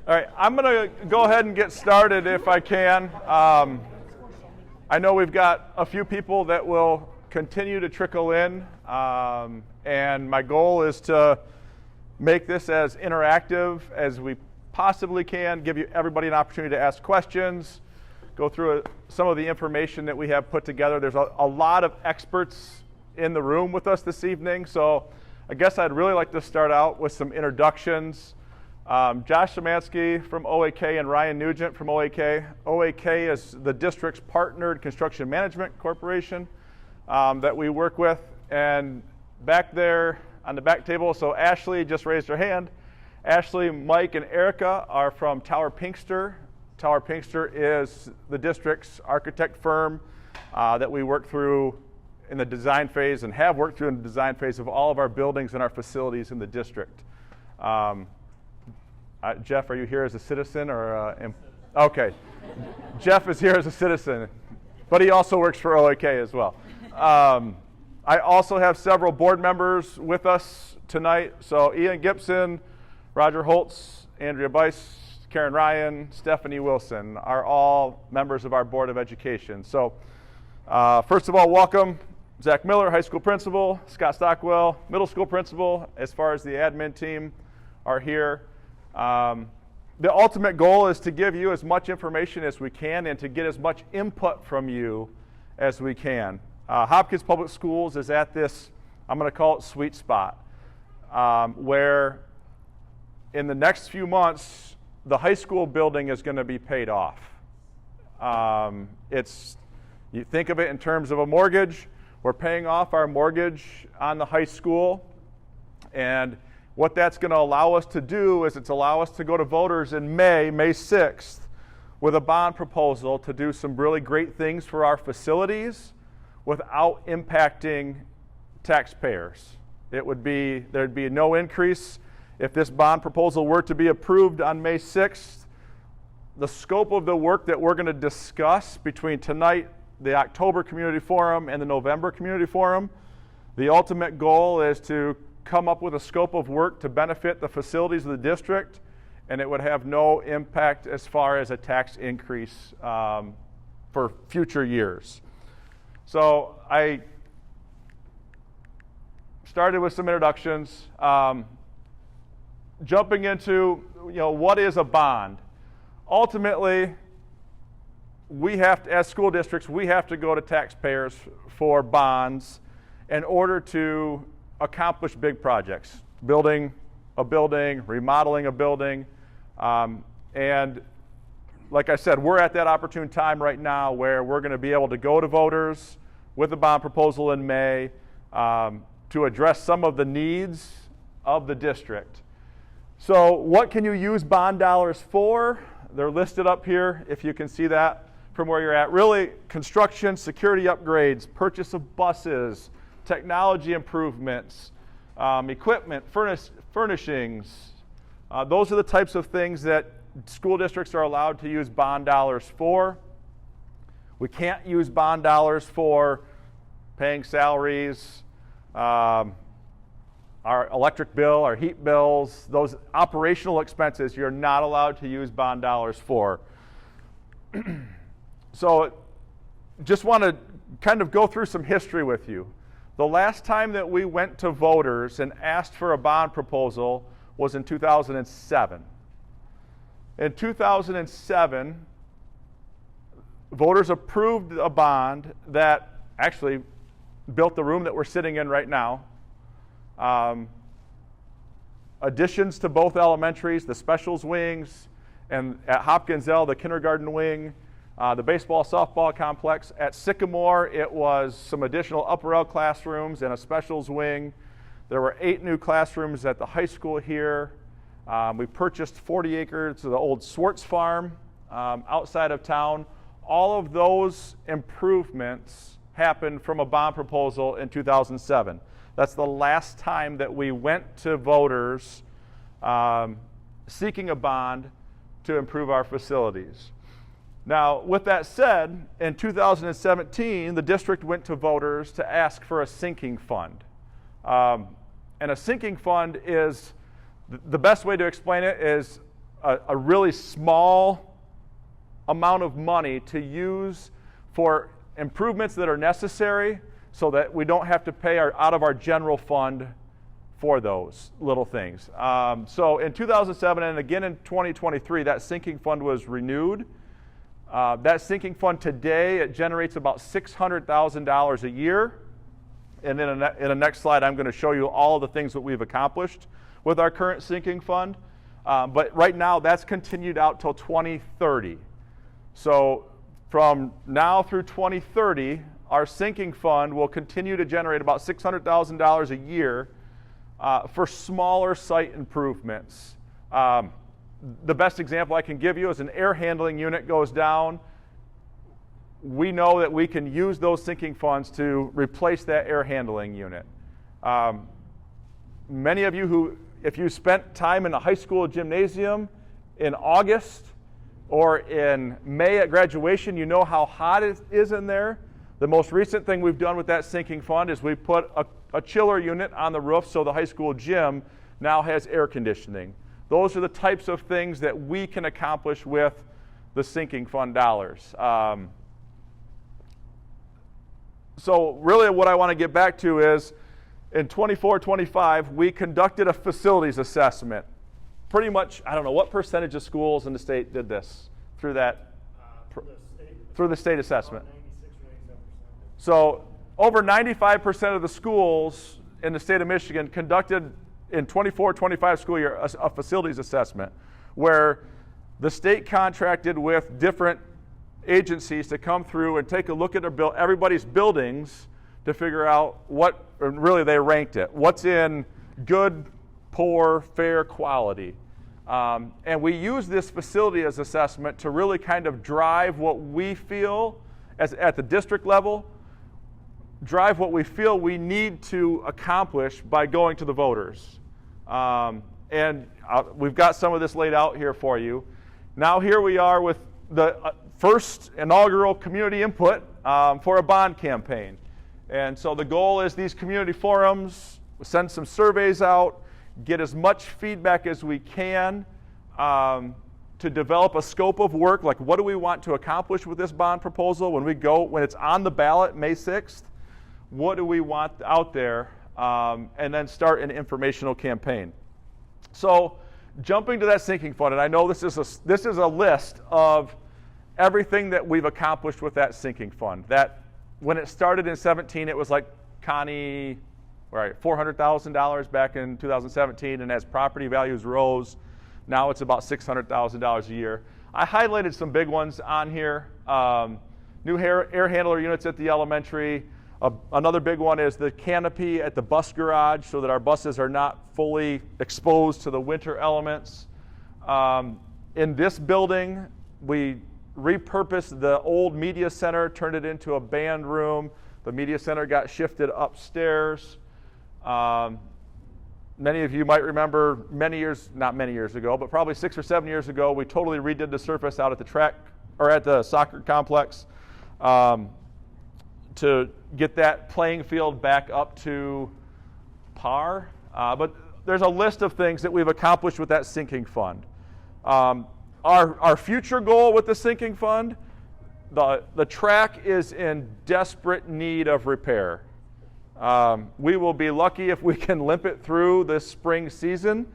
All right, I'm going to go ahead and get started if I can. I know we've got a few people that will continue to trickle in, and my goal is to make this as interactive as we possibly can, give everybody an opportunity to ask questions, go through some of the information that we have put together. There's a lot of experts in the room with us this evening, so I guess I'd really like to start out with some introductions. Josh Szymanski from OAK and Ryan Nugent from OAK. OAK is the district's partnered construction management corporation that we work with. And back there on the back table, so Ashley just raised her hand. Ashley, Mike, and Erica are from Tower Pinkster. Tower Pinkster is the district's architect firm that we work through in the design phase and have worked through in the design phase of all of our buildings and our facilities in the district. Jeff, are you here as a citizen or? Okay, Jeff is here as a citizen, but he also works for OAK as well. I also have several board members with us tonight. So Ian Gibson, Roger Holtz, Andrea Bice, Karen Ryan, Stephanie Wilson are all members of our Board of Education. So first of all, welcome Zach Miller, high school principal, Scott Stockwell, middle school principal, as far as the admin team are here. The ultimate goal is to give you as much information as we can and to get as much input from you as we can. Hopkins Public Schools is at this, I'm going to call it sweet spot, where in the next few months, the high school building is going to be paid off. You think of it in terms of a mortgage. We're paying off our mortgage on the high school, and what that's going to allow us to do is it's allow us to go to voters in May 6th, with a bond proposal to do some really great things for our facilities without impacting taxpayers. There'd be no increase if this bond proposal were to be approved on May 6th. The scope of the work that we're going to discuss between tonight, the October Community Forum, and the November Community Forum, the ultimate goal is to come up with a scope of work to benefit the facilities of the district, and it would have no impact as far as a tax increase for future years. So I started with some introductions. Jumping into, what is a bond? Ultimately, we have to, as school districts, we have to go to taxpayers for bonds in order to accomplish big projects, building a building, remodeling a building, and like I said, we're at that opportune time right now where we're going to be able to go to voters with a bond proposal in May to address some of the needs of the district. So what can you use bond dollars for? They're listed up here if you can see that from where you're at. Really, construction, security upgrades, purchase of buses, technology improvements, equipment, furnishings. Those are the types of things that school districts are allowed to use bond dollars for. We can't use bond dollars for paying salaries, our electric bill, our heat bills, those operational expenses you're not allowed to use bond dollars for. So just want to kind of go through some history with you. The last time that we went to voters and asked for a bond proposal was in 2007. In 2007, voters approved a bond that actually built the room that we're sitting in right now. Additions to both elementaries, the specials wings, and at Hopkins L, the kindergarten wing, the baseball, softball complex. At Sycamore, it was some additional upper L classrooms and a specials wing. There were 8 new classrooms at the high school here. We purchased 40 acres of the old Swartz farm outside of town. All of those improvements happened from a bond proposal in 2007. That's the last time that we went to voters seeking a bond to improve our facilities. Now, with that said, in 2017, the district went to voters to ask for a sinking fund. And a sinking fund is, the best way to explain it is a really small amount of money to use for improvements that are necessary so that we don't have to pay out of our general fund for those little things. So in 2007 and again in 2023, that sinking fund was renewed. That sinking fund today, it generates about $600,000 a year. And in the next slide, I'm going to show you all of the things that we've accomplished with our current sinking fund. But right now, that's continued out till 2030. So from now through 2030, our sinking fund will continue to generate about $600,000 a year for smaller site improvements. The best example I can give you is an air handling unit goes down. We know that we can use those sinking funds to replace that air handling unit. Many of you who, if you spent time in a high school gymnasium in August or in May at graduation, you know how hot it is in there. The most recent thing we've done with that sinking fund is we put a chiller unit on the roof so the high school gym now has air conditioning. Those are the types of things that we can accomplish with the sinking fund dollars. So really what I want to get back to is in 24-25, we conducted a facilities assessment. Pretty much, I don't know, what percentage of schools in the state did this through that? Through the state assessment. 96 or 97%. So over 95% of the schools in the state of Michigan conducted in 24-25 school year a facilities assessment where the state contracted with different agencies to come through and take a look at everybody's buildings to figure out what, and really they ranked it, what's in good, poor, fair quality. And we use this facility as assessment to really kind of drive what we feel at the district level, drive what we feel we need to accomplish by going to the voters. We've got some of this laid out here for you. Now here we are with the first inaugural community input for a bond campaign. And so the goal is these community forums, send some surveys out, get as much feedback as we can to develop a scope of work, like what do we want to accomplish with this bond proposal when it's on the ballot May 6th, what do we want out there, and then start an informational campaign. So jumping to that sinking fund, and I know this is a list of everything that we've accomplished with that sinking fund. That when it started in 17, it was like Connie, right, $400,000 back in 2017, and as property values rose, now it's about $600,000 a year. I highlighted some big ones on here. New air handler units at the elementary. Another big one is the canopy at the bus garage so that our buses are not fully exposed to the winter elements. In this building, we repurposed the old media center, turned it into a band room. The media center got shifted upstairs. Many of you might remember not many years ago, but probably 6 or 7 years ago, we totally redid the surface out at the track, or at the soccer complex, to get that playing field back up to par. But there's a list of things that we've accomplished with that sinking fund. Our future goal with the sinking fund, the track is in desperate need of repair. We will be lucky if we can limp it through this spring season,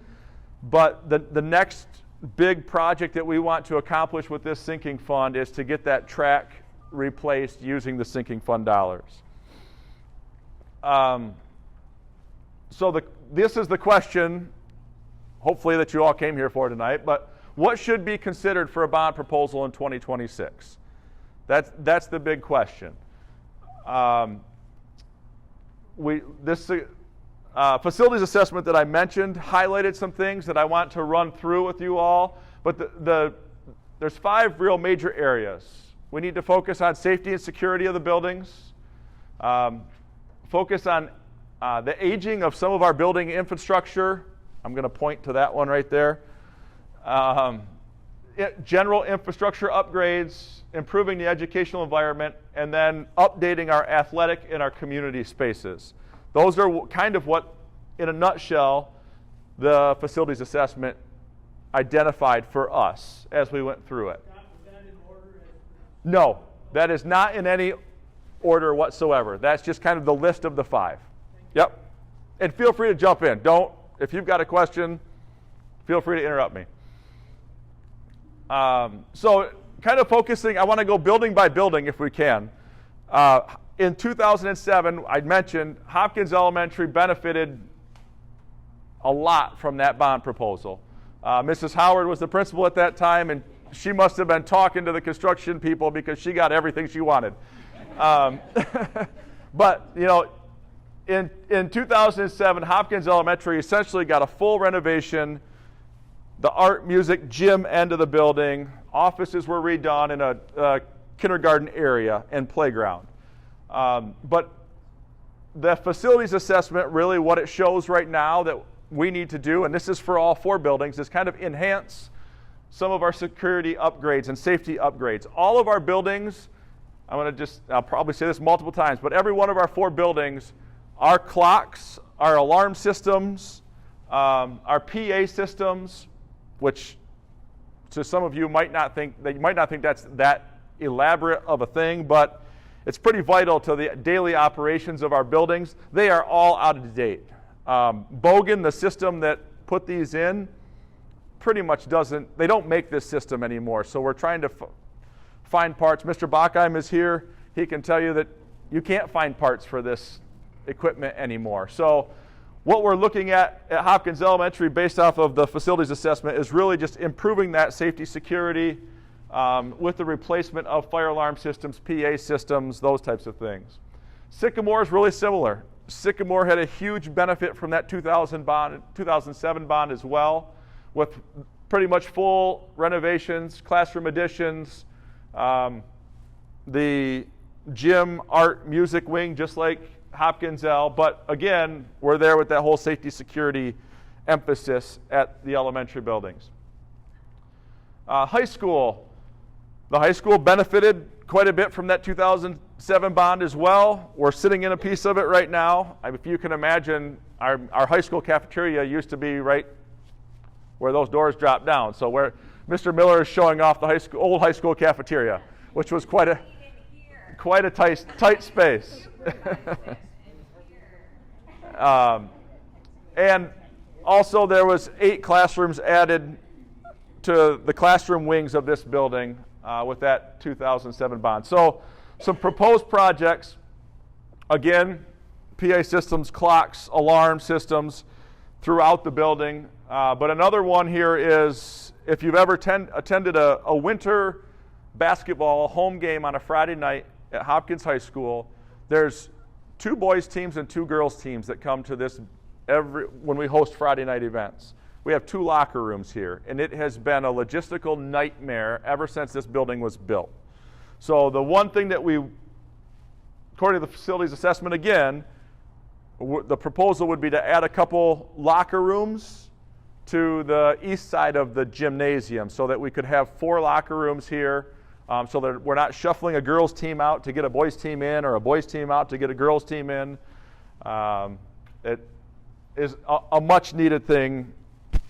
but the next big project that we want to accomplish with this sinking fund is to get that track replaced using the sinking fund dollars. This is the question, hopefully, that you all came here for tonight, but what should be considered for a bond proposal in 2026? That's the big question. This facilities assessment that I mentioned highlighted some things that I want to run through with you all, but there's 5 real major areas. We need to focus on safety and security of the buildings, focus on the aging of some of our building infrastructure. I'm going to point to that one right there. General infrastructure upgrades, improving the educational environment, and then updating our athletic and our community spaces. Those are kind of what, in a nutshell, the facilities assessment identified for us as we went through it. No, that is not in any order whatsoever. That's just kind of the list of the 5. Yep. And feel free to jump in. If you've got a question, feel free to interrupt me. So kind of focusing, I want to go building by building if we can. In 2007, I mentioned Hopkins Elementary benefited a lot from that bond proposal. Mrs. Howard was the principal at that time, and she must have been talking to the construction people because she got everything she wanted. But, in 2007, Hopkins Elementary essentially got a full renovation, the art, music, gym end of the building, offices were redone in a kindergarten area and playground. But the facilities assessment, really what it shows right now that we need to do, and this is for all 4 buildings, is kind of enhance some of our security upgrades and safety upgrades. All of our buildings, I'll probably say this multiple times, but every one of our 4 buildings, our clocks, our alarm systems, our PA systems, which to some of you might not think that's that elaborate of a thing, but it's pretty vital to the daily operations of our buildings. They are all out of date. Bogan, the system that put these in, pretty much they don't make this system anymore. So we're trying to find parts. Mr. Bachheim is here. He can tell you that you can't find parts for this equipment anymore. So what we're looking at Hopkins Elementary based off of the facilities assessment is really just improving that safety security with the replacement of fire alarm systems, PA systems, those types of things. Sycamore is really similar. Sycamore had a huge benefit from that 2007 bond as well, with pretty much full renovations, classroom additions, the gym, art, music wing, just like Hopkins L. But again, we're there with that whole safety security emphasis at the elementary buildings. High school. The high school benefited quite a bit from that 2007 bond as well. We're sitting in a piece of it right now. If you can imagine, our high school cafeteria used to be right where those doors drop down. So where Mr. Miller is showing off the old high school cafeteria, which was quite a tight space. And also there was 8 classrooms added to the classroom wings of this building with that 2007 bond. So some proposed projects, again, PA systems, clocks, alarm systems throughout the building. But another one here is if you've ever attended a winter basketball home game on a Friday night at Hopkins High School, there's 2 boys teams and 2 girls teams that come to this when we host Friday night events. We have 2 locker rooms here, and it has been a logistical nightmare ever since this building was built. So the one thing that according to the facilities assessment again, the proposal would be to add a couple locker rooms to the east side of the gymnasium so that we could have 4 locker rooms here, so that we're not shuffling a girls team out to get a boys team in or a boys team out to get a girls team in. It is a much needed thing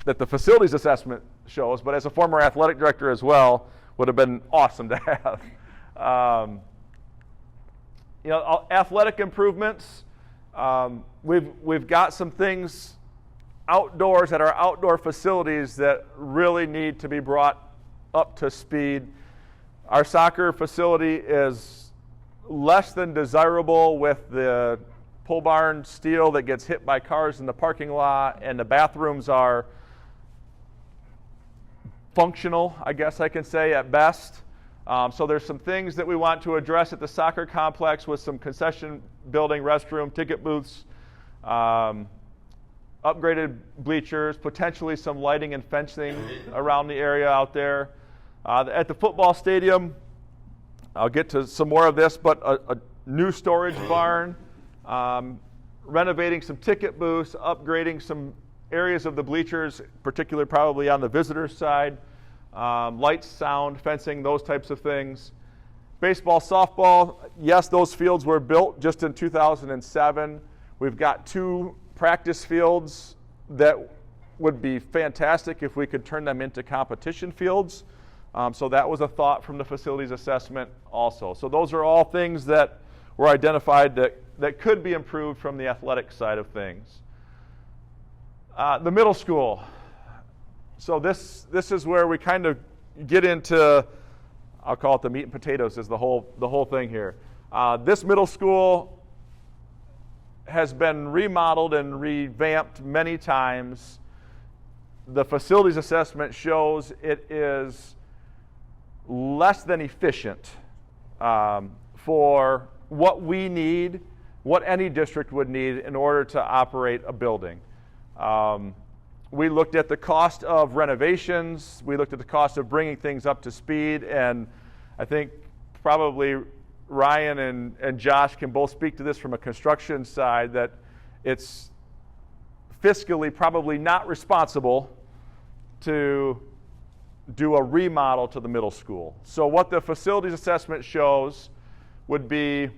that the facilities assessment shows, but as a former athletic director as well, would have been awesome to have. Athletic improvements. We've got some things outdoors at our outdoor facilities that really need to be brought up to speed. Our soccer facility is less than desirable with the pole barn steel that gets hit by cars in the parking lot, and the bathrooms are functional, I guess I can say, at best. So there's some things that we want to address at the soccer complex with some concession building, restroom, ticket booths, upgraded bleachers, potentially some lighting and fencing around the area out there. At the football stadium, I'll get to some more of this, but a new storage barn, renovating some ticket booths, upgrading some areas of the bleachers, particularly probably on the visitors' side, lights, sound, fencing, those types of things. Baseball, softball, yes, those fields were built just in 2007. We've got 2 practice fields that would be fantastic if we could turn them into competition fields. So that was a thought from the facilities assessment also. So those are all things that were identified that could be improved from the athletic side of things. The middle school. So this is where we kind of get into, I'll call it the meat and potatoes is the whole thing here. This middle school has been remodeled and revamped many times. The facilities assessment shows it is less than efficient for what we need, what any district would need in order to operate a building. We looked at the cost of renovations, we looked at the cost of bringing things up to speed, and I think probably Ryan and Josh can both speak to this from a construction side, that it's fiscally probably not responsible to do a remodel to the middle school. So what the facilities assessment shows would be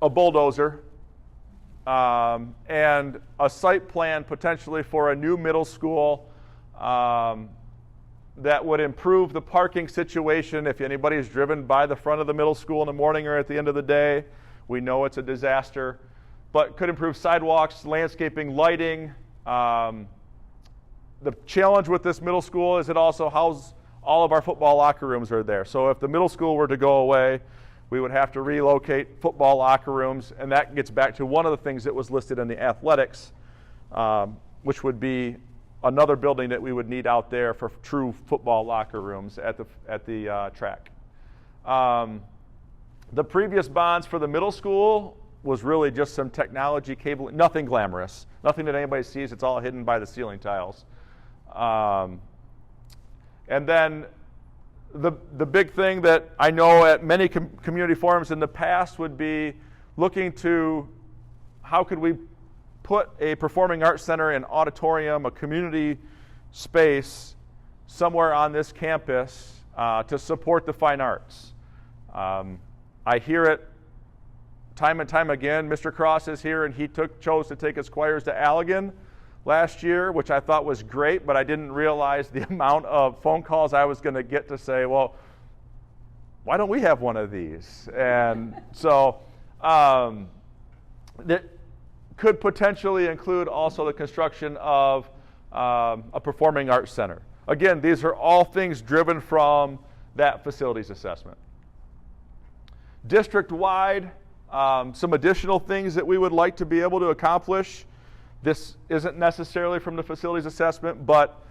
a bulldozer and a site plan potentially for a new middle school that would improve the parking situation. If anybody's driven by the front of the middle school in the morning or at the end of the day, we know it's a disaster, but could improve sidewalks, landscaping, lighting. The challenge with this middle school is it also houses all of our football locker rooms are there. So if the middle school were to go away, we would have to relocate football locker rooms, and that gets back to one of the things that was listed in the athletics, which would be another building that we would need out there for true football locker rooms at the track. The previous bonds for the middle school was really just some technology cabling, nothing glamorous, nothing that anybody sees. It's all hidden by the ceiling tiles. And then the big thing that I know at many community forums in the past would be looking to how could we put a performing arts center, an auditorium, a community space somewhere on this campus to support the fine arts. I hear it time and time again. Mr. Cross is here, and he chose to take his choirs to Allegan last year, which I thought was great, but I didn't realize the amount of phone calls I was going to get to say, well, why don't we have one of these? And so that could potentially include also the construction of a performing arts center. Again, these are all things driven from that facilities assessment. District-wide, some additional things that we would like to be able to accomplish. This isn't necessarily from the facilities assessment, but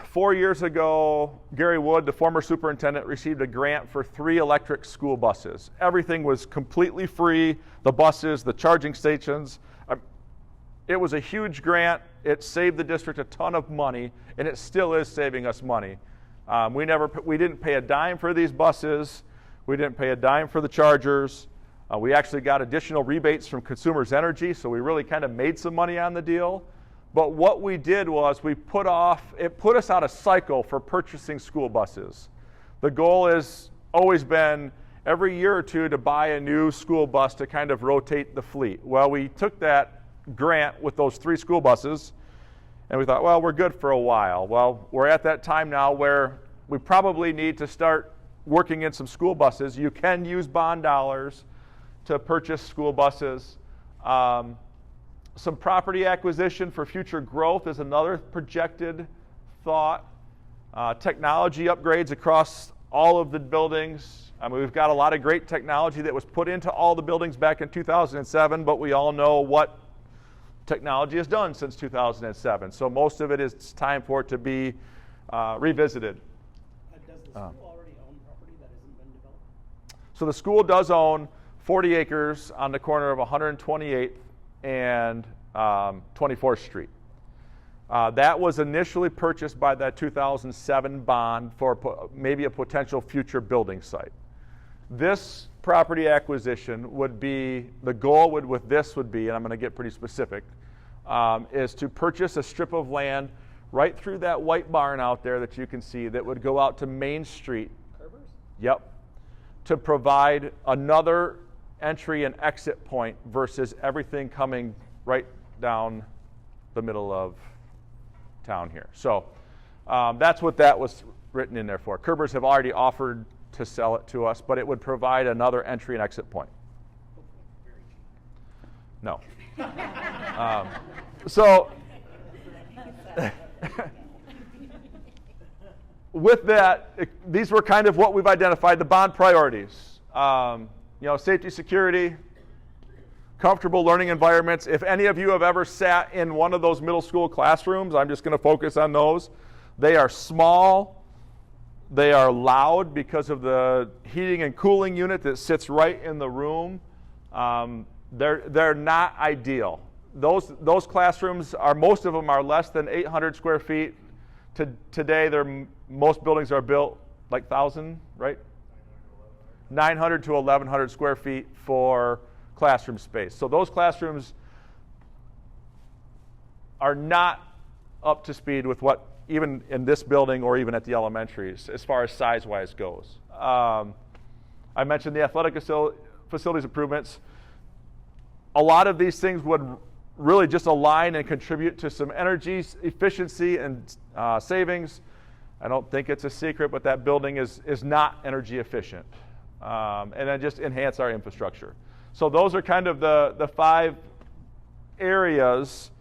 4 years ago, Gary Wood, the former superintendent, received a grant for 3 electric school buses. Everything was completely free, the buses, the charging stations. It was a huge grant. It saved the district a ton of money, and it still is saving us money. We didn't pay a dime for these buses. We didn't pay a dime for the chargers. We actually got additional rebates from Consumers Energy, so we really kind of made some money on the deal. But what we did was it put us out of cycle for purchasing school buses. The goal has always been every year or two to buy a new school bus to kind of rotate the fleet. Well, we took that grant with those 3 school buses, and we thought, well, we're good for a while. Well, we're at that time now where we probably need to start working in some school buses. You can use bond dollars to purchase school buses. Some property acquisition for future growth is another projected thought. Technology upgrades across all of the buildings. I mean, we've got a lot of great technology that was put into all the buildings back in 2007, but we all know what technology has done since 2007. So most of it is time for it to be revisited. Does the school already own property that hasn't been developed? So the school does own 40 acres on the corner of 128th and 24th Street. That was initially purchased by that 2007 bond for maybe a potential future building site. This property acquisition would be, the goal with this would be, and I'm going to get pretty specific, is to purchase a strip of land right through that white barn out there that you can see that would go out to Main Street. Curbers? Yep. To provide another entry and exit point versus everything coming right down the middle of town here. So that's what that was written in there for. Kerbers have already offered to sell it to us, but it would provide another entry and exit point. No. So with that, these were kind of what we've identified, the bond priorities. Safety, security, comfortable learning environments. If any of you have ever sat in one of those middle school classrooms, I'm just going to focus on those. They are small. They are loud because of the heating and cooling unit that sits right in the room. They're not ideal. Those classrooms most of them are less than 800 square feet. Today, most buildings are built like 1,000, right? 900 to 1,100 square feet for classroom space. So those classrooms are not up to speed with what even in this building or even at the elementaries as far as size-wise goes. I mentioned the athletic facilities improvements. A lot of these things would really just align and contribute to some energy efficiency and savings. I don't think it's a secret, but that building is not energy efficient. And then just enhance our infrastructure. So those are kind of the 5 areas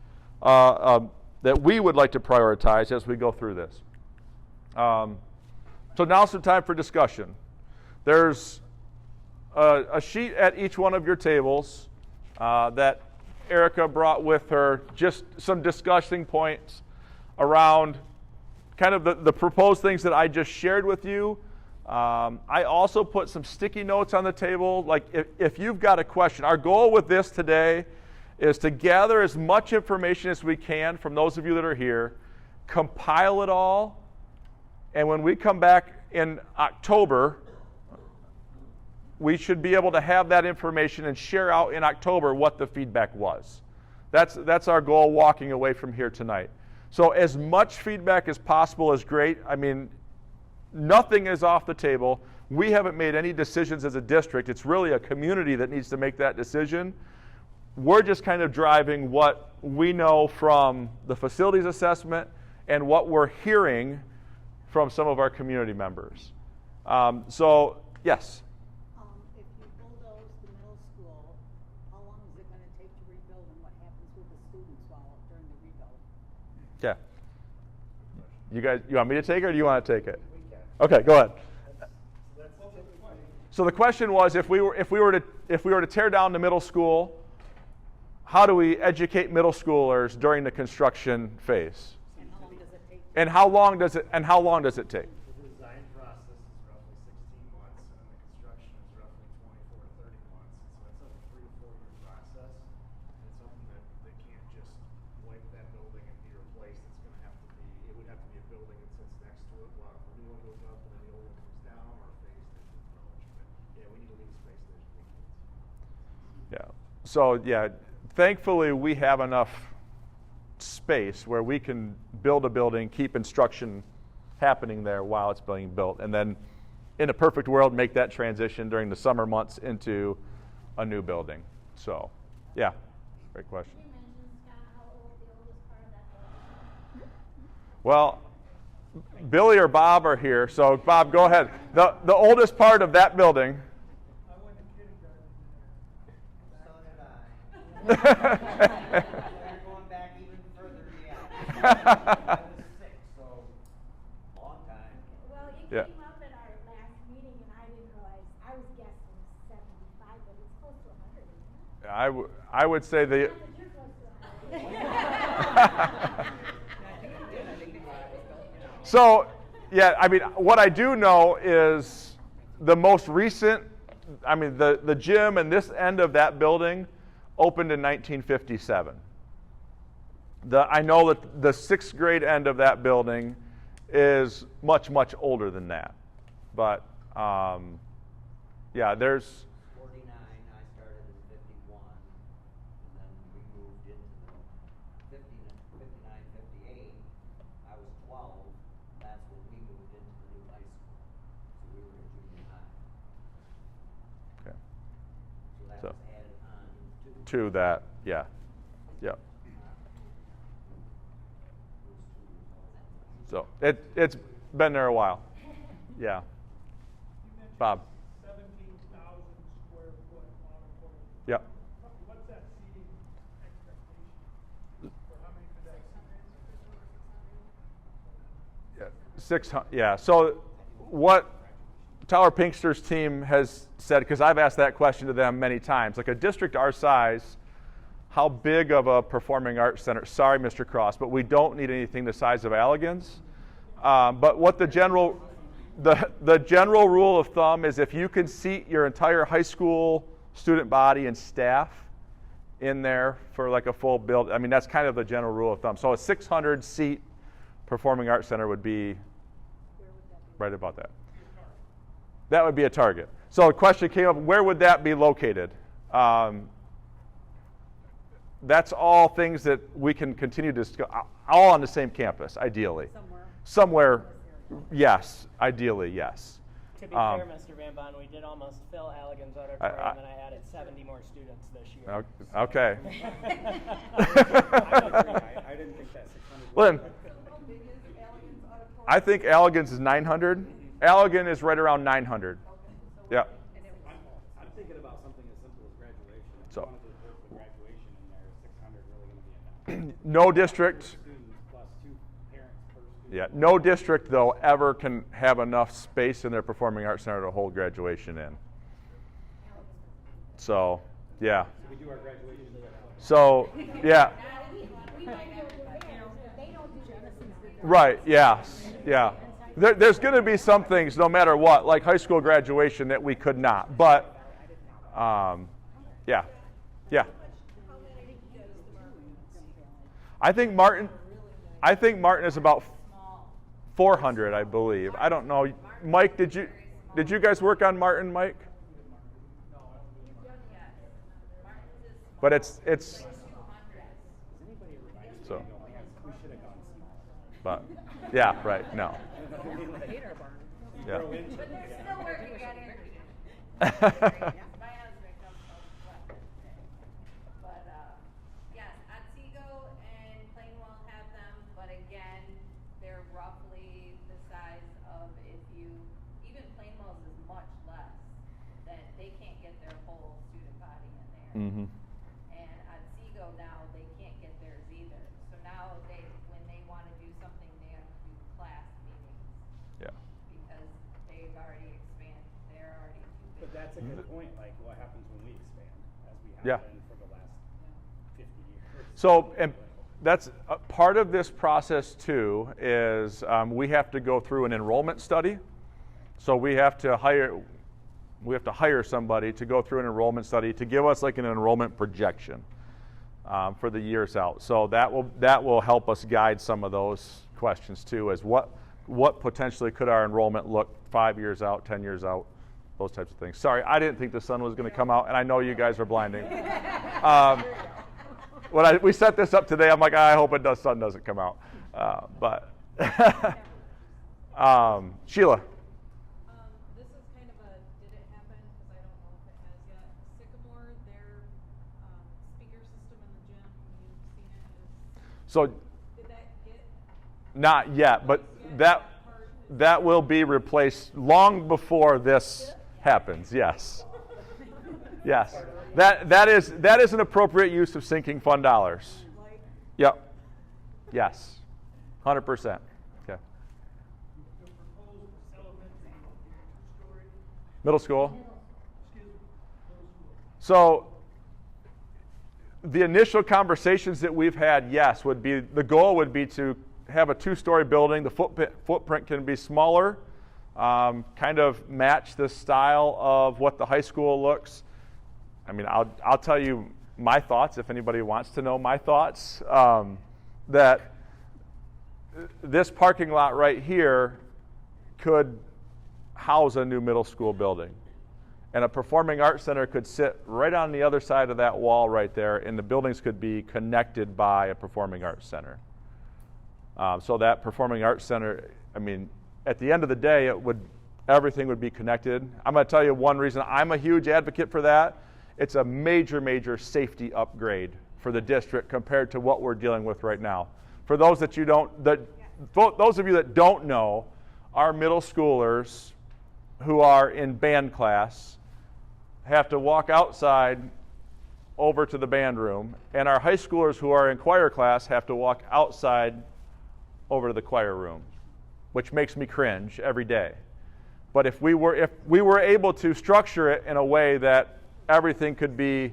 that we would like to prioritize as we go through this. So now's some time for discussion. There's a sheet at each one of your tables that Erica brought with her, just some discussing points around kind of the proposed things that I just shared with you. I also put some sticky notes on the table. Like if you've got a question, our goal with this today is to gather as much information as we can from those of you that are here, compile it all, and when we come back in October, we should be able to have that information and share out in October what the feedback was. That's our goal walking away from here tonight. So as much feedback as possible is great. I mean, nothing is off the table. We haven't made any decisions as a district. It's really a community that needs to make that decision. We're just kind of driving what we know from the facilities assessment and what we're hearing from some of our community members. So, yes? If you bulldoze the middle school, how long is it going to take to rebuild, and what happens with the students during the rebuild? Yeah. You guys, you want me to take it or do you want to take it? Okay, go ahead. So the question was, if we were to tear down the middle school, how do we educate middle schoolers during the construction phase? And how long does it take? And how long does it take? The design process is roughly 16 months, and the construction is roughly 24 to 30 months. So it's a 3 to 4 year process. And it's something that they can't just wipe that building and be replaced. It's going to have to be, it would have to be a building that sits next to it while the new one goes up and then the old one comes down, or a phased approach. But yeah, we need to leave space there for kids. Yeah. So yeah, thankfully we have enough space where we can build a building, keep instruction happening there while it's being built, and then in a perfect world make that transition during the summer months into a new building. So yeah, great question. Did you mention, Scott, how old the oldest part of that building is? Well, Billy or Bob are here, so Bob, go ahead. The oldest part of that building. I went to kindergarten there. So did I. We're going back even further yet. I was 6, so long time. Well, it Yeah. came up at our last meeting, and I didn't realize, I was guessing 75, but it's close to 100, isn't it? I would say the Not that you're close to 100. So, yeah, I mean, what I do know is the most recent, I mean, the gym and this end of that building opened in 1957. I know that the 6th grade end of that building is much, much older than that. But, yeah, there's... 49, I started in 51, and then we moved into the 59, 58. I was 12. That's when we moved into the new high school. So we were in junior high. Okay. So that So- was added on To that, yeah. Yep. So it's been there a while. Yeah. You mentioned Bob. 17,000 square foot auditorium. Yep. What's that seating expectation? For how many could that seat? Yeah, 600. Yeah. So what Tyler Pinkster's team has said, because I've asked that question to them many times, like a district our size, how big of a performing arts center? Sorry, Mr. Cross, but we don't need anything the size of Allegan's. But what the general rule of thumb is, if you can seat your entire high school student body and staff in there for like a full build, I mean, that's kind of the general rule of thumb. So a 600 seat performing arts center would be right about that. That would be a target. So the question came up, where would that be located? That's all things that we can continue to discuss, all on the same campus, ideally. Somewhere, yes, ideally, yes. To be fair, Mr. Van Bon, we did almost fill Allegan's auditorium, and I added 70 more students this year. Okay. I didn't think that 600. Lynn, I think Allegan's is 900. Allegan is right around 900. Yeah. I'm thinking about something as simple as graduation. If So- you wanted to put the graduation in there, is 600 really going to be enough? No district. Students plus 2 parents per student. Yeah, no district, though, ever can have enough space in their performing arts center to hold graduation in. So, yeah. We do our graduation. So, yeah. We might be able to do theirs, but they don't do Jennison's. Right, yes, yeah. There's going to be some things, no matter what, like high school graduation, that we could not. But, yeah. I think Martin is about 400, I believe. I don't know. Mike, did you guys work on Martin, Mike? But it's so. But yeah, right. No. Yeah. But they're still working at it. My husband comes home sweating. But, yes, Otsego and Plainwell have them, but again, they're roughly the size of even Plainwell's is much less, that they can't get their whole student body in there. Mm-hmm. And Otsego now, they can't get theirs either. So now when they wanna do something, they have to do class meetings. Yeah. Because they've already expanded, they're already too big. But that's a good point, like what happens when we expand, as we have Yeah. been for the last 50 years. So, and that's part of this process too, is we have to go through an enrollment study. So we have to hire somebody to go through an enrollment study to give us like an enrollment projection for the years out. So that will help us guide some of those questions too, as what potentially could our enrollment look 5 years out, 10 years out, those types of things. Sorry, I didn't think the sun was going to come out, and I know you guys are blinding. When we set this up today, I'm like, I hope the sun doesn't come out. But Sheila. This is kind of did it happen, because I don't know if it has yet. Sycamore, their speaker system in the gym, you've seen it, So did that get? not yet, but that will be replaced long before this happens. Yes. Yes. That is an appropriate use of sinking fund dollars. Yep. Yes. 100%. Okay. The proposed elementary two-story, Middle school. excuse me, middle school. So the initial conversations that we've had, yes, the goal would be to have a 2-story building. The footprint can be smaller, kind of match the style of what the high school looks. I mean, I'll tell you my thoughts if anybody wants to know my thoughts. That this parking lot right here could house a new middle school building. And a performing arts center could sit right on the other side of that wall right there, and the buildings could be connected by a performing arts center. So that performing arts center, I mean, at the end of the day, everything would be connected. I'm going to tell you one reason I'm a huge advocate for that. It's a major, major safety upgrade for the district compared to what we're dealing with right now. For those that those of you that don't know, our middle schoolers who are in band class have to walk outside over to the band room, and our high schoolers who are in choir class have to walk outside over to the choir room, which makes me cringe every day. But if we were able to structure it in a way that everything could be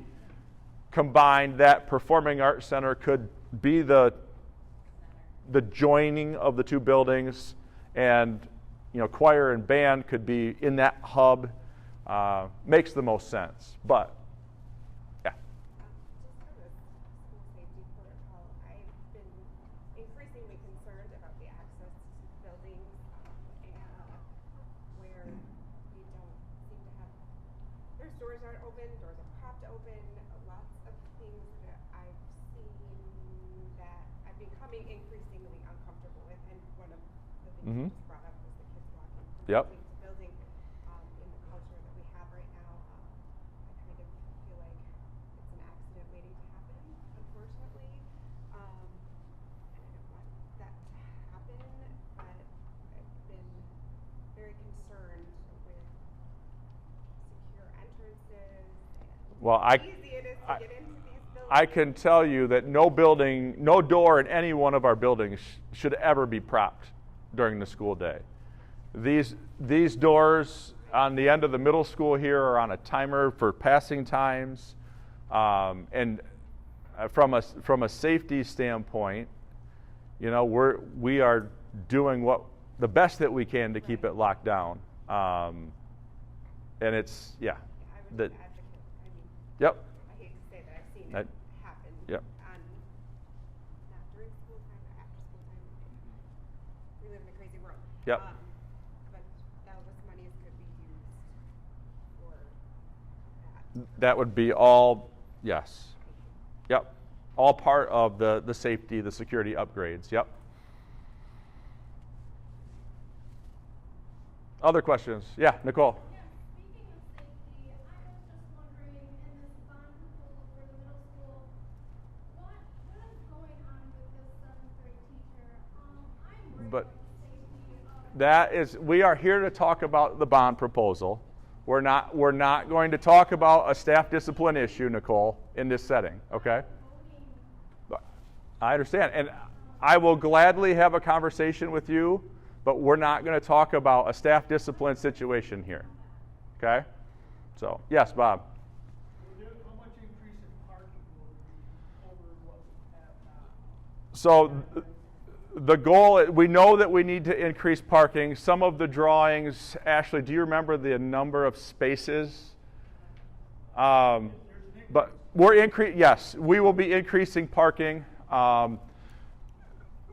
combined, that Performing Arts Center could be the joining of the two buildings, and choir and band could be in that hub, makes the most sense. But yeah. Just for the school safety protocol, I've been increasingly concerned about the access to buildings and where we don't seem to have, doors aren't open, doors are propped open, lots of things that I've seen that I'm becoming increasingly uncomfortable with, and one of the things you just brought up was the kids walking from Yep. building to building. In the culture that we have right now, I kind of feel like it's an accident waiting to happen, unfortunately. And I don't want that to happen, but I've been very concerned with secure entrances and Well, how easy it is to get into these buildings. I can tell you that no door in any one of our buildings should ever be propped during the school day. These doors on the end of the middle school here are on a timer for passing times, and from a safety standpoint, we are doing the best that we can to keep it locked down, and it's I would that. advocate. I mean, Yep. I hate to say that I've seen That- it happen. Yep. Not during school time, but after school time. We live in a crazy world. Yep. But those monies could be used for that. That would be all, yes. Yep. All part of the safety, the security upgrades. Yep. Other questions? Yeah, Nicole. Yeah, speaking of safety, I was just wondering, in this bond proposal for the middle school, what is going on with this seventh grade teacher? I'm worried But about the safety of. we are here to talk about the bond proposal. We're not going to talk about a staff discipline issue, Nicole, in this setting, okay? I understand, and I will gladly have a conversation with you, but we're not going to talk about a staff discipline situation here, okay? So, yes, Bob. How much increase in parking will there be over what we have now? So the goal, we know that we need to increase parking. Some of the drawings, Ashley, do you remember the number of spaces? But yes, we will be increasing parking.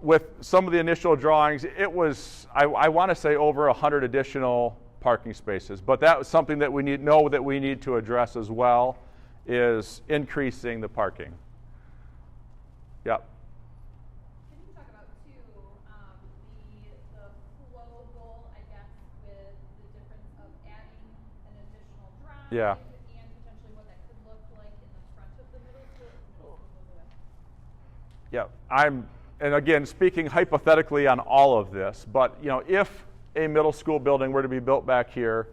With some of the initial drawings, it was, I want to say, over 100 additional parking spaces. But that was something that we need to address as well, is increasing the parking. Yep. Can you talk about too, the flow goal, I guess, with the difference of adding an additional drive? Yeah. And potentially what that could look like in the front of the middle school? Yeah, and again, speaking hypothetically on all of this, but if a middle school building were to be built back here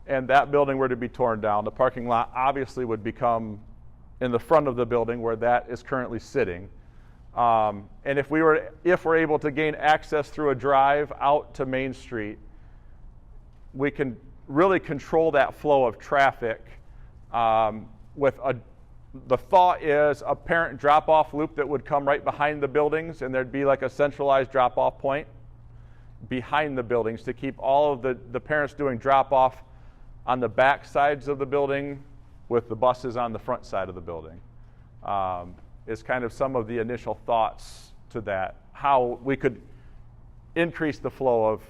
and that building were to be torn down, the parking lot obviously would become in the front of the building where that is currently sitting. And if we're able to gain access through a drive out to Main Street, we can really control that flow of traffic the thought is a parent drop-off loop that would come right behind the buildings, and there'd be like a centralized drop-off point behind the buildings to keep all of the parents doing drop-off on the back sides of the building with the buses on the front side of the building. Is kind of some of the initial thoughts to that, how we could increase the flow of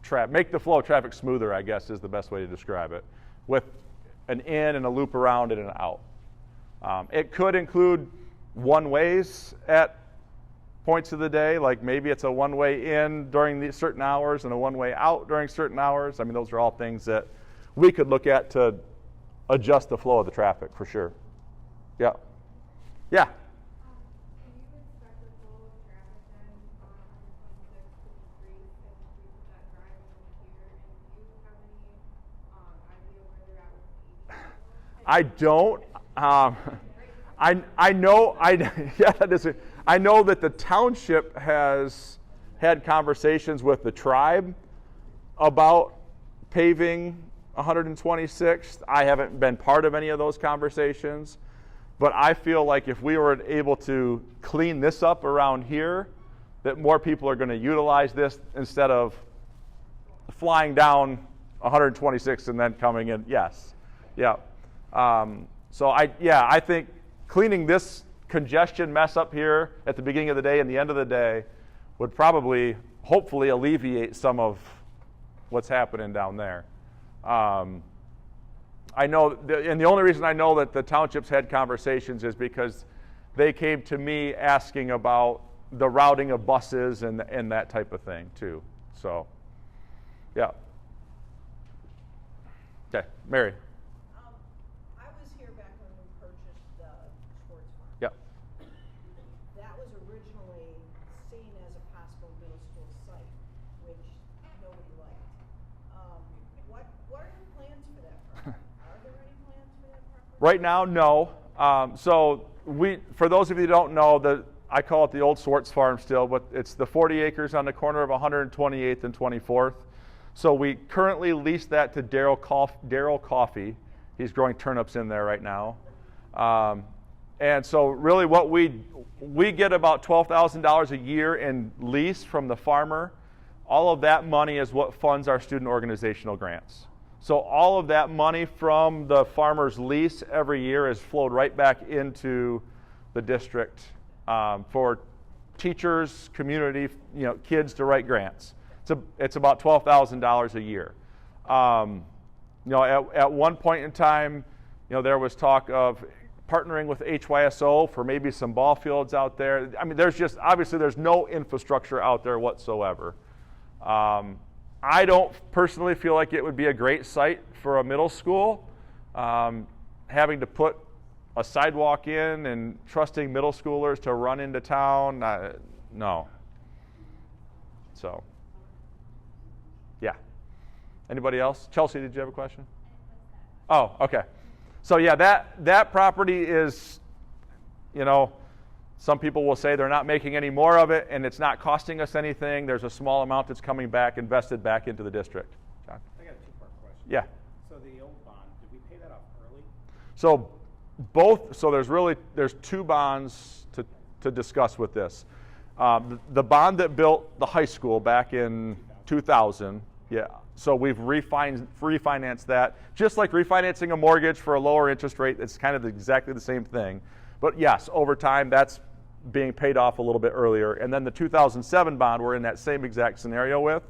traffic, make the flow of traffic smoother, I guess is the best way to describe it, with an in and a loop around and an out. It could include one-ways at points of the day, like maybe it's a one-way in during these certain hours and a one-way out during certain hours. I mean, those are all things that we could look at to adjust the flow of the traffic for sure. Yeah. Yeah. Can you expect the flow of traffic then, on 126 to I don't. I know. Yeah, that is. I know that the township has had conversations with the tribe about paving 126th. I haven't been part of any of those conversations, but I feel like if we were able to clean this up around here, that more people are going to utilize this instead of flying down 126th and then coming in. Yes, yeah. So I think cleaning this congestion mess up here at the beginning of the day and the end of the day would probably, hopefully, alleviate some of what's happening down there. I know, and the only reason I know that the townships had conversations is because they came to me asking about the routing of buses and that type of thing too. So, yeah. Okay, Mary. I was here back when we purchased the Schwartz Farm. Yep. That was originally seen as a possible middle school site, which nobody liked. What are the plans for that property? Are there any plans for that property? Right now, no. So for those of you who don't know, I call it the old Schwartz Farm still, but it's the 40 acres on the corner of 128th and 24th. So we currently lease that to Daryl Coffey. He's growing turnips in there right now. And so really what we get about $12,000 a year in lease from the farmer. All of that money is what funds our student organizational grants. So all of that money from the farmer's lease every year is flowed right back into the district for teachers, community, kids to write grants. It's about $12,000 a year. At one point in time, there was talk of partnering with HYSO for maybe some ball fields out there. I mean, obviously there's no infrastructure out there whatsoever. I don't personally feel like it would be a great site for a middle school. Having to put a sidewalk in and trusting middle schoolers to run into town, no. So, yeah. Anybody else? Chelsea, did you have a question? Oh, okay. So yeah, that property is, some people will say they're not making any more of it and it's not costing us anything. There's a small amount that's coming back, invested back into the district. John? I got a two-part question. Yeah. So the old bond, did we pay that off early? So there's two bonds to discuss with this. The bond that built the high school back in 2000, yeah. So we've refinanced that. Just like refinancing a mortgage for a lower interest rate, it's kind of exactly the same thing. But yes, over time, that's being paid off a little bit earlier. And then the 2007 bond, we're in that same exact scenario with,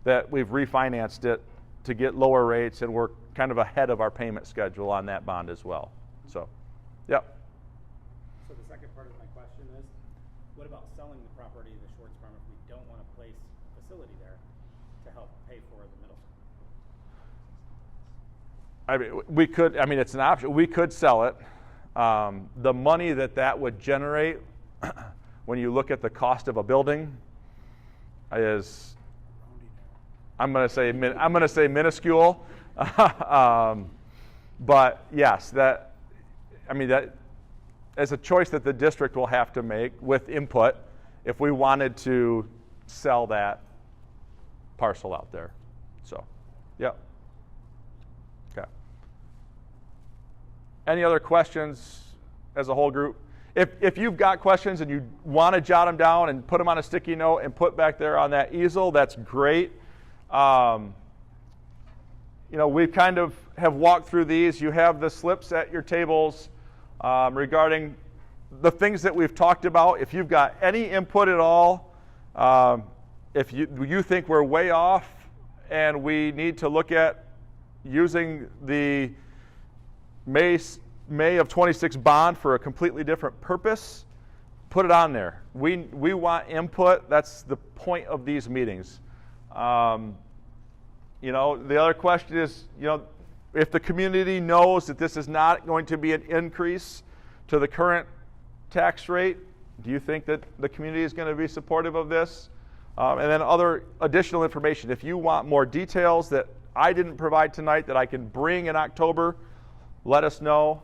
that we've refinanced it to get lower rates, and we're kind of ahead of our payment schedule on that bond as well. So, yep. So the second part of my question is, what about selling the property, the Schwartz Farm, if we don't want to place a facility there to help pay for the middle school? It's an option. We could sell it. The money that would generate, when you look at the cost of a building, is, I'm going to say minuscule. But yes, that is a choice that the district will have to make with input if we wanted to sell that parcel out there. So, yep. Okay. Any other questions as a whole group? If you've got questions and you want to jot them down and put them on a sticky note and put back there on that easel, that's great. We kind of have walked through these. You have the slips at your tables regarding the things that we've talked about. If you've got any input at all, if you think we're way off and we need to look at using the May of 26 bond for a completely different purpose, put it on there. We want input. That's the point of these meetings. The other question is, if the community knows that this is not going to be an increase to the current tax rate, do you think that the community is going to be supportive of this? And then other additional information. If you want more details that I didn't provide tonight that I can bring in October, let us know.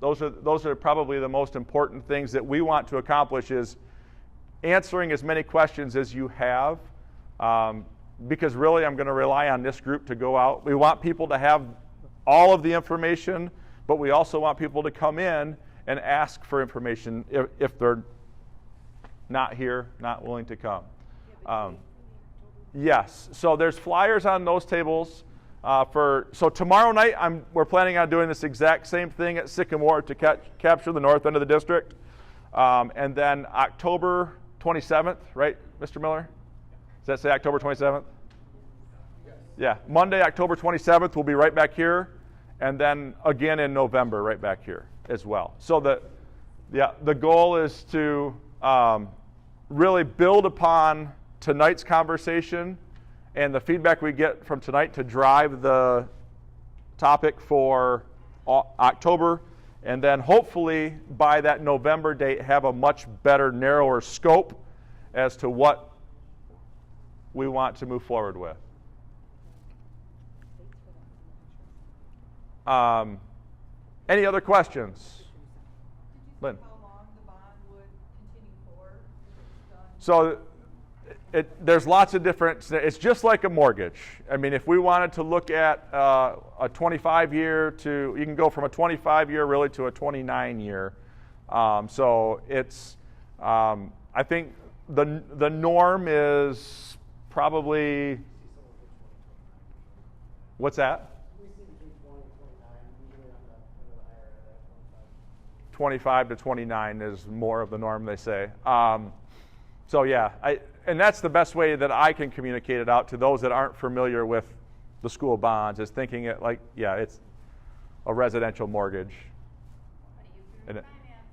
Those are probably the most important things that we want to accomplish, is answering as many questions as you have, because really I'm going to rely on this group to go out. We want people to have all of the information, but we also want people to come in and ask for information if they're not here, not willing to come. Yes, so there's flyers on those tables. So tomorrow night, we're planning on doing this exact same thing at Sycamore to capture the north end of the district. And then October 27th, right, Mr. Miller? Does that say October 27th? Yes. Yeah, Monday, October 27th, we'll be right back here. And then again in November, right back here as well. So the goal is to really build upon tonight's conversation and the feedback we get from tonight to drive the topic for October, and then hopefully by that November date have a much better, narrower scope as to what we want to move forward with. Any other questions? Lynn? How long the bond would continue for if it's done? So there's lots of different, it's just like a mortgage. I mean, if we wanted to look at a 25-year to, you can go from a 25-year really to a 29-year. So it's, I think the norm is probably, what's that? 25 to 29 is more of the norm, they say. So yeah, and that's the best way that I can communicate it out to those that aren't familiar with the school bonds, is thinking it like, yeah, it's a residential mortgage.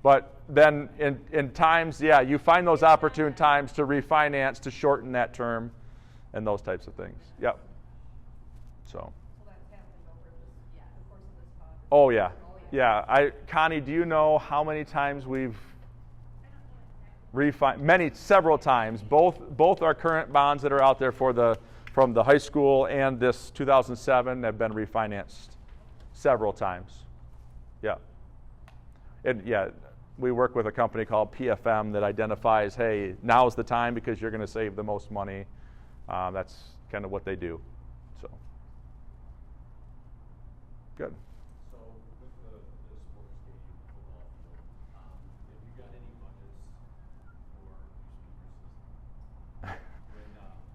But then in times, yeah, you find those opportune times to refinance, to shorten that term, and those types of things. Yep. So. that's happened over the course of this bond. Oh yeah, yeah. Connie, do you know how many times we've several times. Both our current bonds that are out there from the high school and this 2007 have been refinanced several times. Yeah. And yeah, we work with a company called PFM that identifies, hey, now's the time because you're going to save the most money. That's kind of what they do. So. Good. So with the sports stadium, football field, have you got any budgets for your speaker system?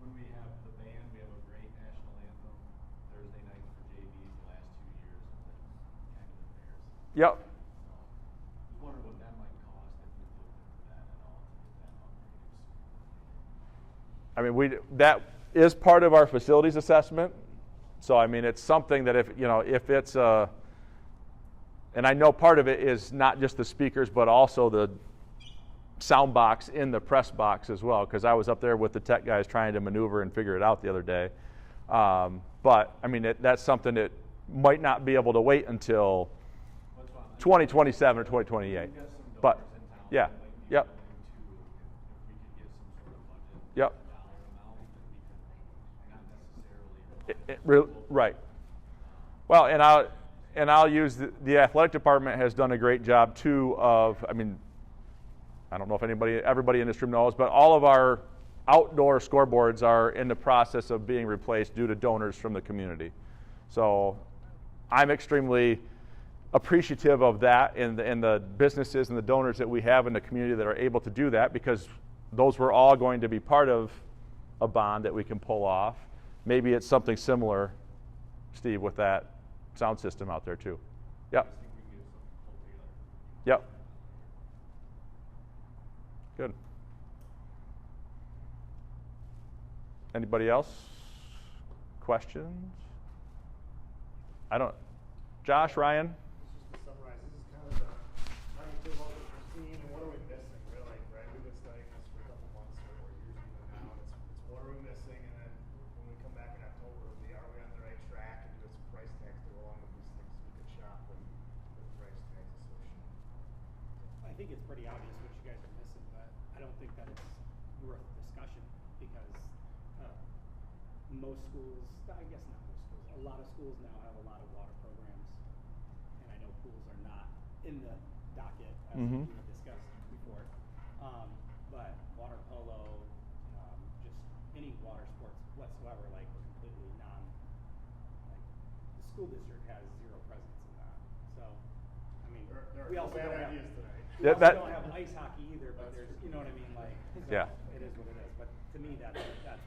When we have the band, we have a great national anthem Thursday nights for JVs the last 2 years, and then kind of the Bears. Yep. So I was wondering what that might cost if we looked into that at all to get that upgraded. I mean, that is part of our facilities assessment. So I mean, it's something that if it's and I know part of it is not just the speakers, but also the sound box in the press box as well, because I was up there with the tech guys trying to maneuver and figure it out the other day. But I mean, that's something that might not be able to wait until 2027 or 2028. But yeah, yep. Yep. Right. Well, and I'll use the athletic department has done a great job too of, I mean, I don't know if everybody in this room knows, but all of our outdoor scoreboards are in the process of being replaced due to donors from the community. So I'm extremely appreciative of that and the businesses and the donors that we have in the community that are able to do that, because those were all going to be part of a bond that we can pull off. Maybe it's something similar, Steve, with that sound system out there too. Yep. Yep. Good. Anybody else? Questions? Josh, Ryan? Just to summarize, this is kind of how you feel about what you're seeing and what are we missing, really, right? We've been studying this for a couple months or years even now. It's what are we missing, and then when we come back in October, are we on the right track, and do some price tags to go along with these things so we can shop with price tags associated? I think it's pretty obvious what you guys are missing, but I don't think that it's worth discussion, because most schools, I guess not most schools, a lot of schools now have a lot of water programs pools are not in the docket as Mhm. we discussed before. But water polo, just any water sports whatsoever, like completely like the school district has zero presence in that. So, I mean, There we are also bad don't have, ideas tonight. we Yeah, also that- don't have ice hockey either, but there's, you know what I mean, like, so Yeah. it is what it is. But to me, that's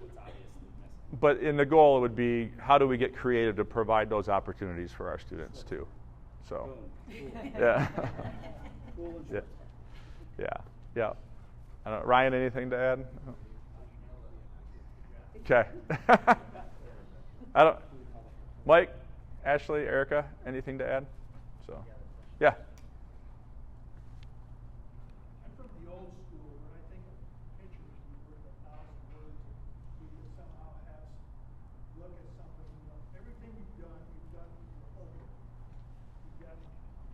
what's obviously missing. But in the goal would be, how do we get creative to provide those opportunities for our students too? So, Boom. Cool. yeah. Cool and Yeah. short. Yeah. I don't, Ryan, anything to add? Okay. I don't. Mike, Ashley, Erica, anything to add? So, yeah. I'm from the old school, but I think a picture is worth 1,000 words. We could somehow have, look at something, everything you've done with your homework. You've got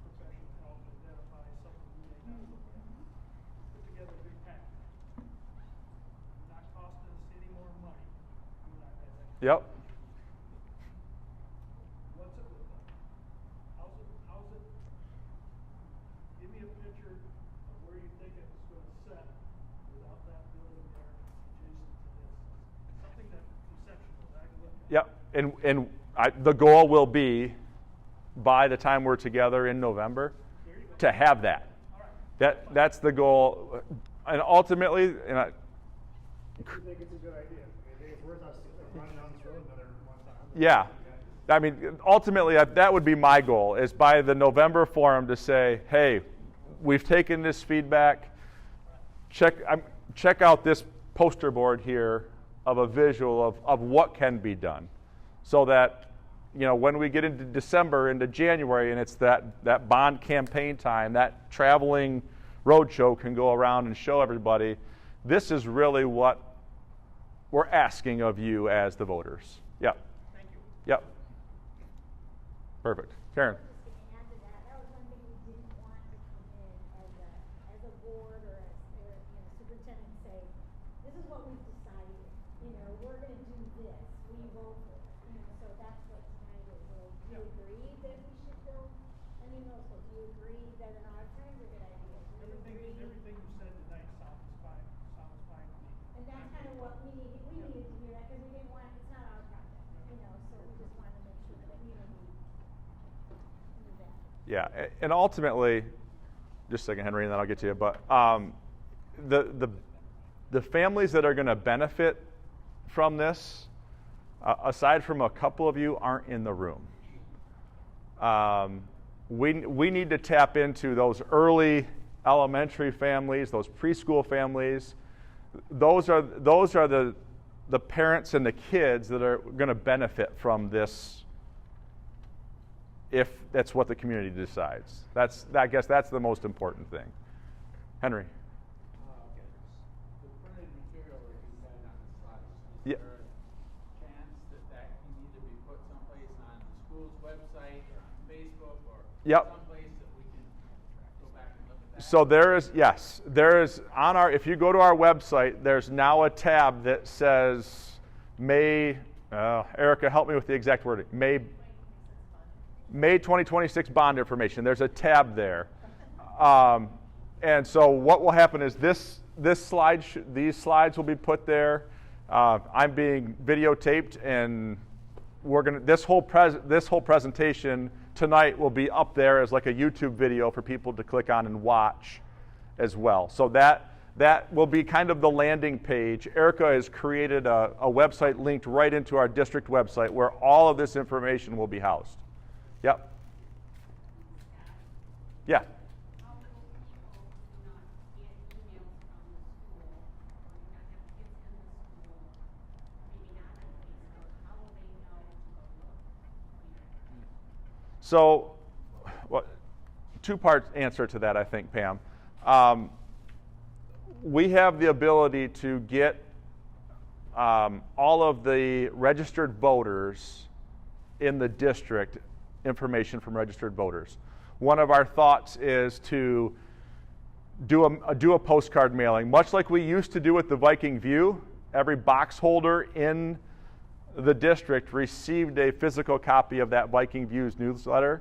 professional help to identify something you may not look at. Put together a big package. Not costing us any more money. You and I had that. Yep. What's it look like? How's it, give me a picture of where you think it's gonna set without that building there adjacent to this. Something that conceptual that I can look at. Yep. The goal will be, by the time we're together in November, to have that. That's the goal. And ultimately, I think it's a good idea. I think it's worth us running down this road another one time. yeah. I mean, ultimately, that would be my goal, is by the November forum to say, hey, we've taken this feedback, check out this poster board here of a visual of what can be done. So that, when we get into December, into January, and it's that bond campaign time, that traveling roadshow can go around and show everybody, this is really what we're asking of you as the voters. Yep. Thank you. Yep. Perfect. Karen. Just to add to that, that was one thing we didn't want to come in as a board or as superintendent and say, this is what we've decided. We're going to do this. We vote for it. So that's what tonight is. Do you agree that we should build a new middle school? Do you agree that an auditorium is a good idea? Do you agree? Everything you said tonight sounds fine to me. And that's kind of what we needed to hear that because we didn't want, it's not our project, so we just wanted to make sure that the community knew that. Yeah, and ultimately, just a second, Henry, and then I'll get to you. But the families that are going to benefit from this, aside from a couple of you, aren't in the room. We need to tap into those early elementary families, those preschool families. Those are the parents and the kids that are going to benefit from this, if that's what the community decides. I guess that's the most important thing. Henry. Okay. The printed material that you had on the slides, is Yeah. there a chance that can either be put someplace on the school's website or on Facebook or Yep. someplace that we can go back and look at that? So there is if you go to our website, there's now a tab that says Erica, help me with the exact wording. May 2026 bond information. There's a tab there. And so what will happen is these slides will be put there. I'm being videotaped, and this whole presentation tonight will be up there as like a YouTube video for people to click on and watch as well. So that will be kind of the landing page. Erica has created a website linked right into our district website where all of this information will be housed. Yep. Yeah. How will people not get emails from the school, or not have kids in the school, maybe not on Facebook, how will they know to go look? So, two-part answer to that, I think, Pam. We have the ability to get all of the registered voters in the district information from registered voters. One of our thoughts is to do a postcard mailing, much like we used to do with the Viking View. Every box holder in the district received a physical copy of that Viking View's newsletter.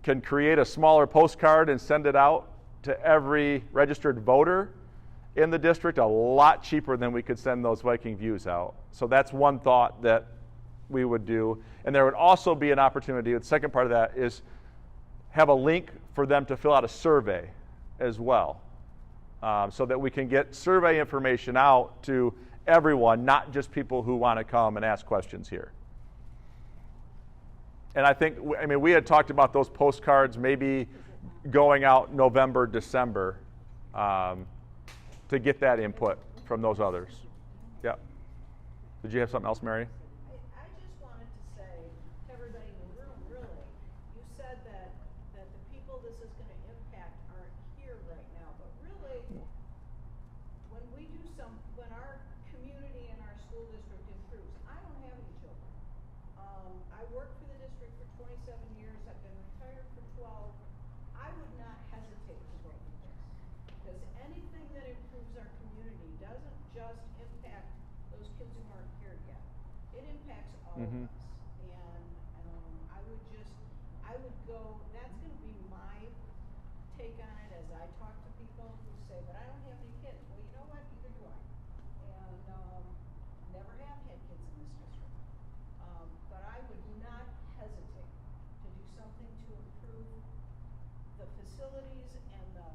can create a smaller postcard and send it out to every registered voter in the district, a lot cheaper than we could send those Viking Views out. So that's one thought that we would do. And there would also be an opportunity, the second part of that is have a link for them to fill out a survey as well, so that we can get survey information out to everyone, not just people who want to come and ask questions here. And I think, we had talked about those postcards maybe going out November, December, to get that input from those others. Yeah. Did you have something else, Mary? I just wanted to say to everybody in the room, really, you said that the people this is going to impact aren't here right now, but really, when our community and our school district improves, I don't have any children. I worked for the district for 27 years. I've been retired for 12. I would not hesitate to vote for this, because anything that improves our community doesn't just impact those kids who aren't here yet. It impacts all of us. And I would go, that's going to be my take on it as I talk to people who say, but I don't have any kids. Well, you know what? Neither do I. And never have had kids in this district. But I would not hesitate to do something to improve the facilities and the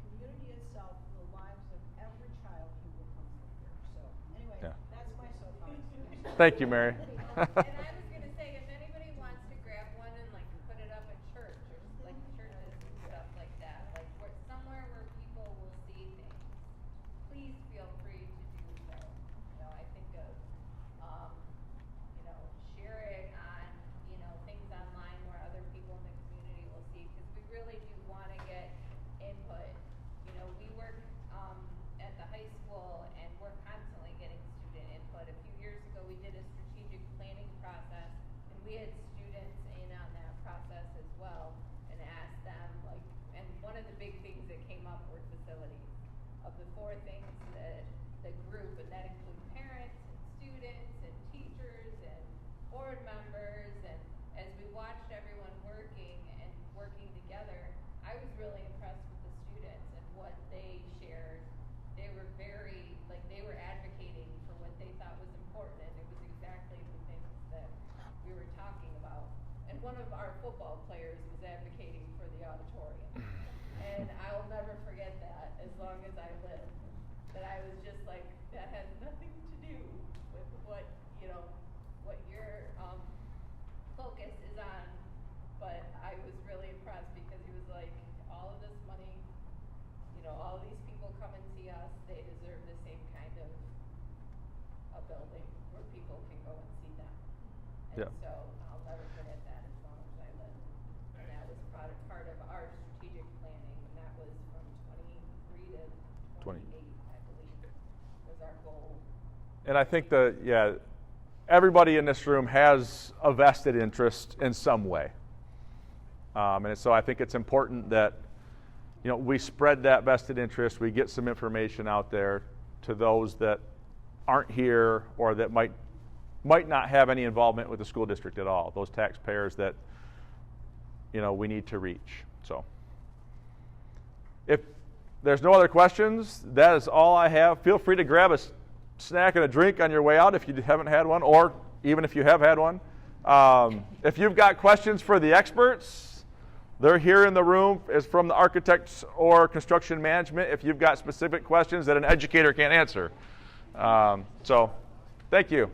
community itself, the lives of every child who will come through here. So anyway, that's my soapbox. Thank you, Mary. And I was gonna say, if anybody wants to grab one and like put it up at church or like churches and stuff like that, like somewhere where people will see things, please feel free to do so. I think of, share it on, things online where other people in the community will see, because we really do want to get input. We work at the high school and we're constantly getting student input. A few years ago, we did a strategic planning process, and we had students in on that process as well, and asked them, and one of the big things that came up were facilities. Of the 4 things that the group, and that includes parents and students and teachers and board members, and as we watched everyone working together, I was really impressed with the students and what they shared. They were they were advocating for what they thought was important, and it was exactly the things that we were talking about. And one of our football players was advocating for the auditorium. And I'll never forget that as long as I live. That I was just like, that has nothing to do with what your focus is on. But I was really impressed because he was like, all of this money, all these people come and see us, they deserve the same kind of a building where people can go and see them. And so I'll never forget that as long as I live. And that was part of our strategic planning, and that was from 23 to 28, I believe, was our goal. And I think everybody in this room has a vested interest in some way. And so I think it's important that, we spread that vested interest, we get some information out there to those that aren't here or that might not have any involvement with the school district at all, those taxpayers that, we need to reach. So if there's no other questions, that is all I have. Feel free to grab a snack and a drink on your way out if you haven't had one, or even if you have had one. If you've got questions for the experts, they're here in the room. It's from the architects or construction management if you've got specific questions that an educator can't answer. So thank you.